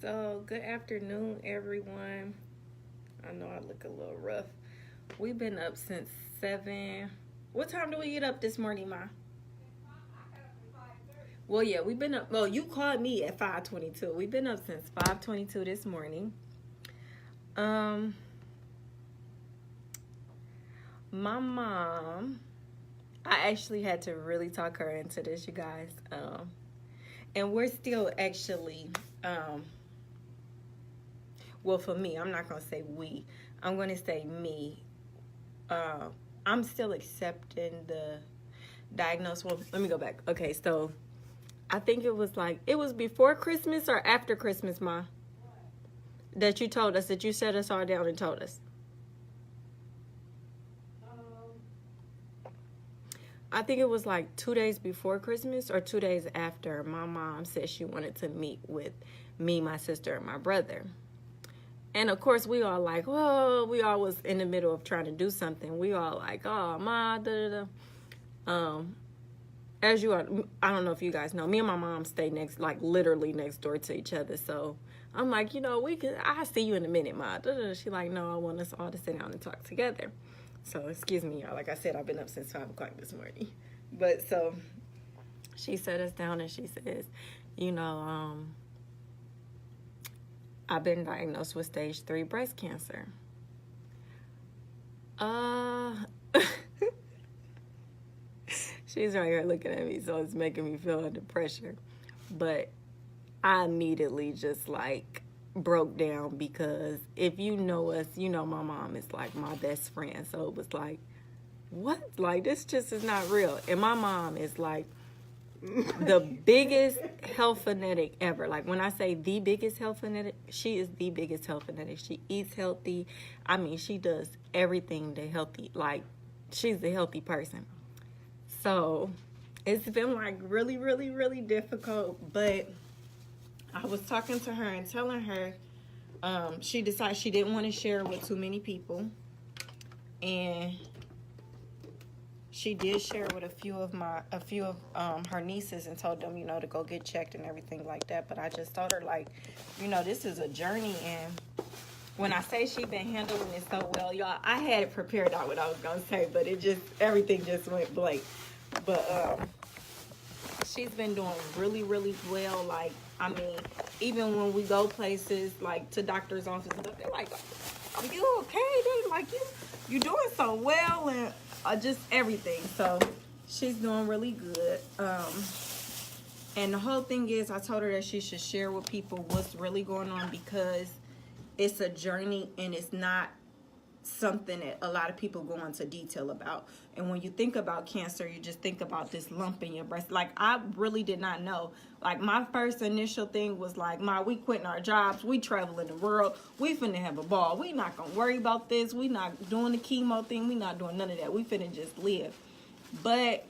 So, good afternoon, everyone. I know I look a little rough. We've been up since 7. What time do we get up this morning, Ma? Well, yeah, we've been up. Well, you called me at 5:22. We've been up since 5:22 this morning. Um, my mom, I actually had to really talk her into this, you guys. And we're still actually, well, for me, I'm not going to say we. I'm going to say me. I'm still accepting the diagnosis. Well, let me go back. Okay, so I think it was before Christmas or after Christmas, Ma, that you told us, that you set us all down and told us. I think it was like 2 days before Christmas or 2 days after. My mom said she wanted to meet with me, my sister, and my brother. And of course, we all like, well, we all was in the middle of trying to do something. We all like, oh, Ma, da da da. As you are, I don't know if you guys know, me and my mom stay next, like literally next door to each other. So I'm like, I'll see you in a minute, Ma. Da, da, da. She like, no, I want us all to sit down and talk together. So excuse me, y'all. Like I said, I've been up since 5 o'clock this morning. But so she sat us down and she says, I've been diagnosed with stage 3 breast cancer. She's right here looking at me, so it's making me feel under pressure. But I immediately just like broke down, because if you know us, you know my mom is like my best friend. So it was like, what? Like, this just is not real. And my mom is like the biggest health fanatic ever. Like, when I say the biggest health fanatic, she is the biggest health fanatic. She eats healthy. I mean, she does everything the healthy, like, she's a healthy person. So it's been like really, really, really difficult. But I was talking to her and telling her, she decided she didn't want to share it with too many people. And she did share with a few of her nieces and told them, to go get checked and everything like that. But I just told her, like, this is a journey. And when I say she been handling it so well, y'all, I had it prepared out what I was going to say, but everything just went blank. But she's been doing really, really well. Like, I mean, even when we go places, like to doctor's offices, they're like, are you okay? They're like, you doing so well, and just everything. So she's doing really good. And the whole thing is, I told her that she should share with people what's really going on, because it's a journey and it's not something that a lot of people go into detail about. And when you think about cancer, you just think about this lump in your breast. Like, I really did not know. Like, my first initial thing was like, we quitting our jobs, we traveling the world, we finna have a ball, we not gonna worry about this, we not doing the chemo thing, we not doing none of that, we finna just live. But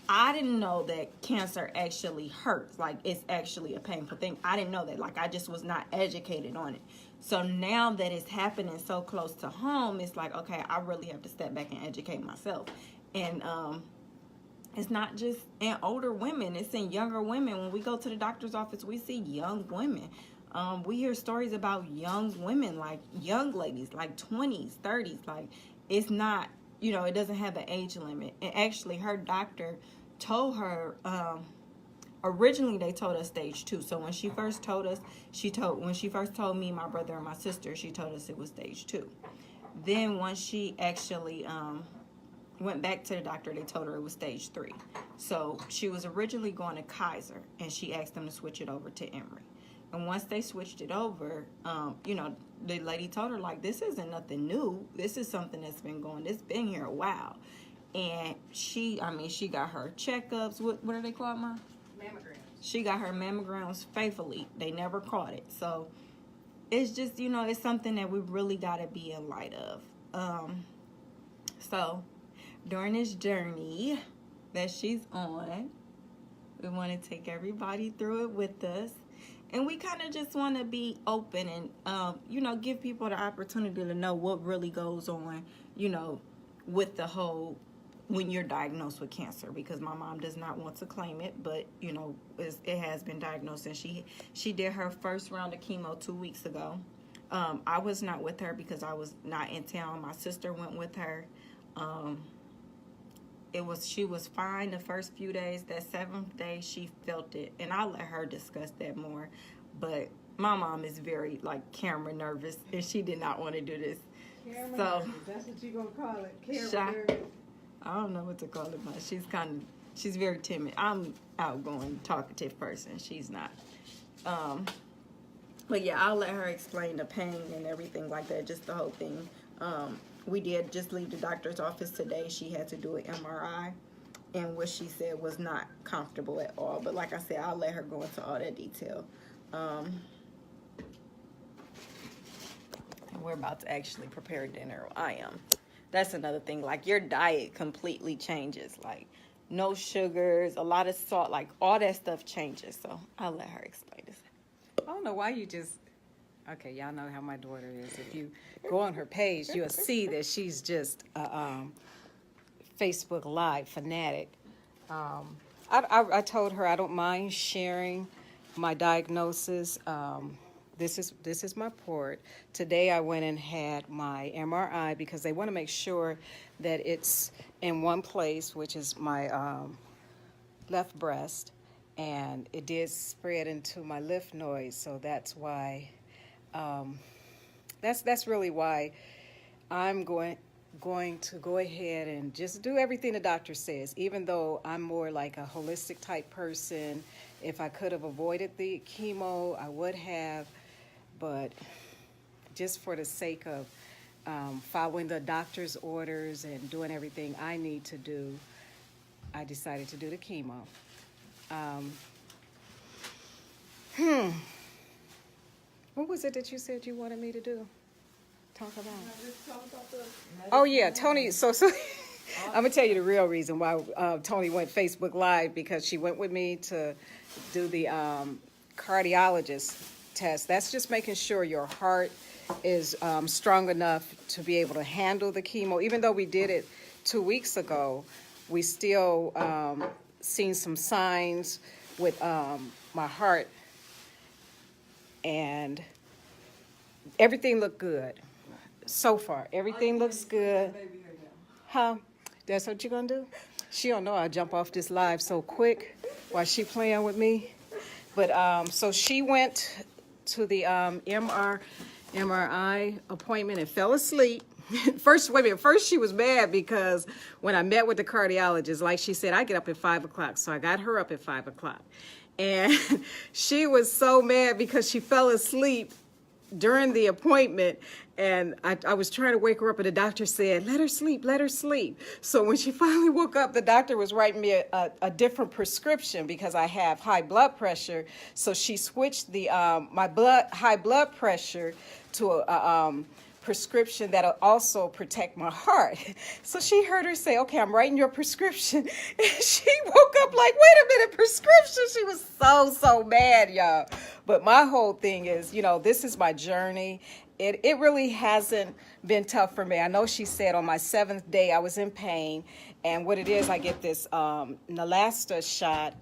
I didn't know that cancer actually hurts. Like, it's actually a painful thing. I didn't know that. Like, I just was not educated on it. So now that it's happening so close to home, it's like, okay, I really have to step back and educate myself. And it's not just in older women, it's in younger women. When we go to the doctor's office, we see young women. We hear stories about young women, like young ladies, like 20s, 30s. Like, it's not, it doesn't have an age limit. And actually, her doctor told her, originally they told us stage 2. So when she first told us, when she first told me, my brother, and my sister, she told us it was stage 2. Then once she actually went back to the doctor, they told her it was stage 3. So she was originally going to Kaiser, and she asked them to switch it over to Emory. And once they switched it over, the lady told her, like, this isn't nothing new. This is something that's been going, it's been here a while. And she got her checkups. What are they called, Ma? Mammograms. She got her mammograms faithfully. They never caught it. So it's just, it's something that we really got to be in light of. So during this journey that she's on, we want to take everybody through it with us. And we kind of just want to be open and, give people the opportunity to know what really goes on, with the whole, when you're diagnosed with cancer, because my mom does not want to claim it, but it has been diagnosed, and she did her first round of chemo 2 weeks ago. I was not with her because I was not in town. My sister went with her. She was fine the first few days. That 7th day she felt it, and I'll let her discuss that more. But my mom is very camera nervous, and she did not want to do this. Camera nervous, that's what you gonna call it. Camera nervous. I don't know what to call it, but she's very timid. I'm outgoing, talkative person. She's not. But yeah, I'll let her explain the pain and everything like that, just the whole thing. We did just leave the doctor's office today. She had to do an MRI, and what she said was not comfortable at all. But like I said, I'll let her go into all that detail. And we're about to actually prepare dinner. I am. That's another thing. Like, your diet completely changes. Like, no sugars, a lot of salt, like all that stuff changes. So I'll let her explain this. I don't know why you just... Okay, y'all know how my daughter is. If you go on her page, you'll see that she's just a Facebook Live fanatic. I told her I don't mind sharing my diagnosis. This is my port. Today I went and had my MRI because they want to make sure that it's in one place, which is my left breast, and it did spread into my lymph nodes, so that's why. That's really why I'm going to go ahead and just do everything the doctor says, even though I'm more like a holistic type person. If I could have avoided the chemo, I would have, but just for the sake of following the doctor's orders and doing everything I need to do, I decided to do the chemo. What was it that you said you wanted me to do? Talk about? Oh yeah, Tony. So I'm gonna tell you the real reason why Tony went Facebook Live, because she went with me to do the cardiologist test. That's just making sure your heart is strong enough to be able to handle the chemo. Even though we did it 2 weeks ago, we still seen some signs with my heart. And everything looked good so far. Everything looks good. Huh? That's what you're gonna do? She don't know I jump off this live so quick while she playing with me. But so she went to the MRI appointment and fell asleep. First she was mad because when I met with the cardiologist, like she said, I get up at 5 o'clock. So I got her up at 5 o'clock. And she was so mad because she fell asleep during the appointment, and I was trying to wake her up, and the doctor said, let her sleep, let her sleep. So when she finally woke up, the doctor was writing me a different prescription because I have high blood pressure. So she switched the my high blood pressure to a prescription that'll also protect my heart. So she heard her say, okay, I'm writing your prescription. And she woke up like, wait a minute, prescription. She was so mad, y'all. But my whole thing is, you know, this is my journey. It really hasn't been tough for me. I know she said on my 7th day I was in pain. And what it is, I get this Neulasta shot.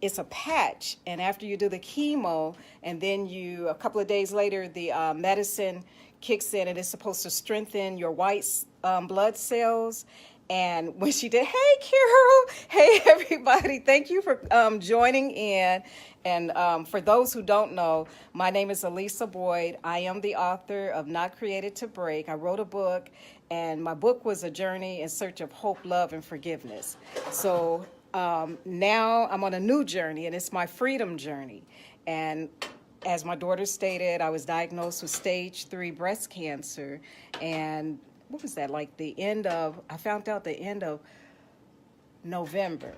It's a patch. And after you do the chemo, and then a couple of days later, the medicine kicks in, and it's supposed to strengthen your white blood cells. And when she did, hey, Carol, hey, everybody, thank you for joining in. And for those who don't know, my name is Elisa Boyd. I am the author of Not Created to Break. I wrote a book, and my book was a journey in search of hope, love, and forgiveness. So now I'm on a new journey, and it's my freedom journey. And as my daughter stated, I was diagnosed with stage 3 breast cancer. And what was that, like I found out the end of November.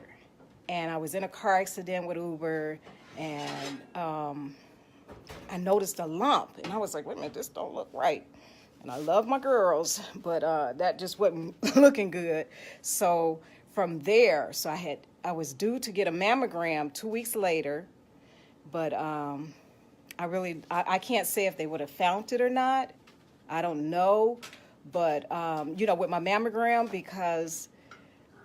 And I was in a car accident with Uber, and I noticed a lump. And I was like, wait a minute, this don't look right. And I love my girls, but that just wasn't looking good. So from there, I was due to get a mammogram 2 weeks later, but I can't say if they would have found it or not. I don't know. But, you know, with my mammogram, because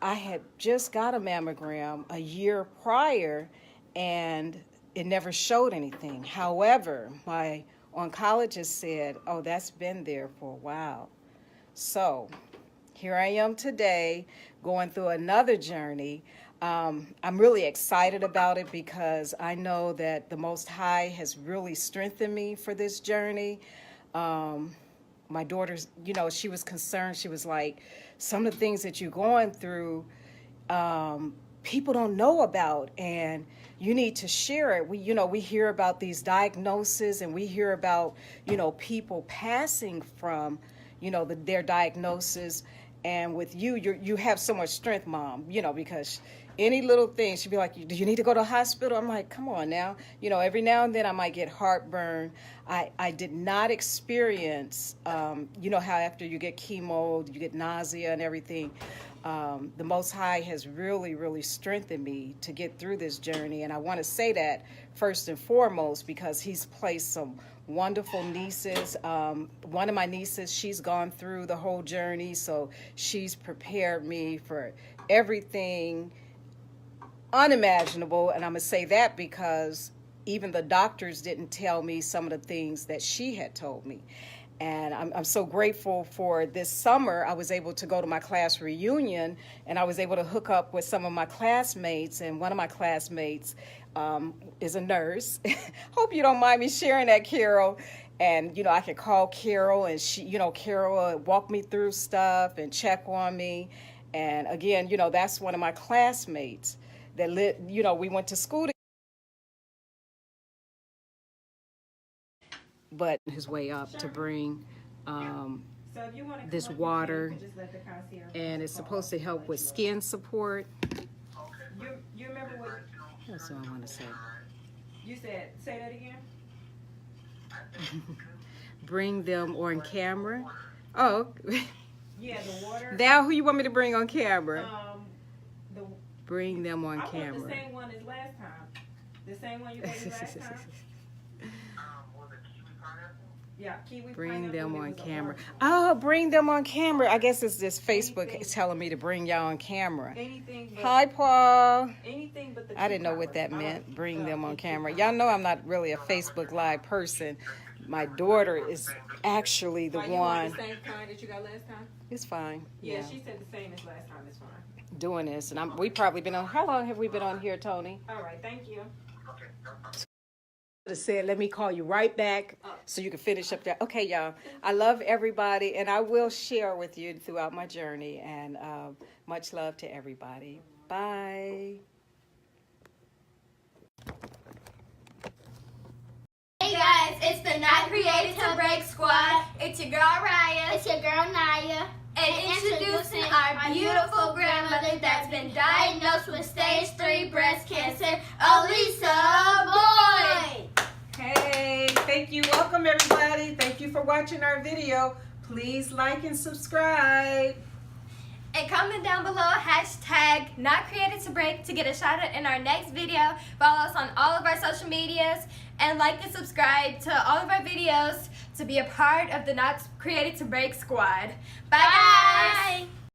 I had just got a mammogram a year prior, and it never showed anything. However, my oncologist said, oh, that's been there for a while. So here I am today going through another journey. I'm really excited about it because I know that the Most High has really strengthened me for this journey. My daughter's, you know, she was concerned. She was like, some of the things that you're going through, people don't know about, and you need to share it. We hear about these diagnoses, and we hear about, people passing from, their diagnosis. And with you have so much strength, Mom, because any little thing, she'd be like, do you need to go to the hospital? I'm like, come on now. Every now and then I might get heartburn. I did not experience, how after you get chemo, you get nausea and everything. The Most High has really, really strengthened me to get through this journey. And I want to say that first and foremost because he's placed some wonderful nieces. One of my nieces, she's gone through the whole journey, so she's prepared me for everything unimaginable. And I'm going to say that because even the doctors didn't tell me some of the things that she had told me. And I'm so grateful for this summer. I was able to go to my class reunion, and I was able to hook up with some of my classmates. And one of my classmates is a nurse. Hope you don't mind me sharing that, Carol. And, I could call Carol, and Carol would walk me through stuff and check on me. And again, that's one of my classmates that we went to school together. But his way up to bring this water, and it's supposed to help with skin support. You remember what? That's what I want to say. You said, say that again? Bring them on camera. Oh. Yeah, the water. Now who you want me to bring on camera? Bring them on I camera. want the same one as last time. The same one you gave me last time? Yeah, kiwi bring them on camera. Oh, Oh, bring them on camera. I guess it's just Facebook is telling me to bring y'all on camera. anything but, Hi, Paul. anything but the I didn't know what that meant, bring them on camera. Y'all know I'm not really a Facebook Live person. My daughter is actually the You want one. the same kind that you got last time? It's fine. Yeah, she said the same as last time. It's fine. Doing this, and we probably been on. How long have we been on here, Tony? All right, thank you. Said, let me call you right back so you can finish up that. Okay, y'all. I love everybody, and I will share with you throughout my journey. And much love to everybody. Bye. Hey guys, it's the Not Created It's your girl Raya. It's your girl Naya. And introducing our beautiful grandmother that's been diagnosed with stage 3 breast cancer, Alisa Boyd. Hey, thank you. Welcome, everybody. Thank you for watching our video. Please like and subscribe. And comment down below, hashtag #NotCreatedToBreak to get a shout out in our next video. Follow us on all of our social medias and like and subscribe to all of our videos to be a part of the Not Created to Break squad. Bye guys!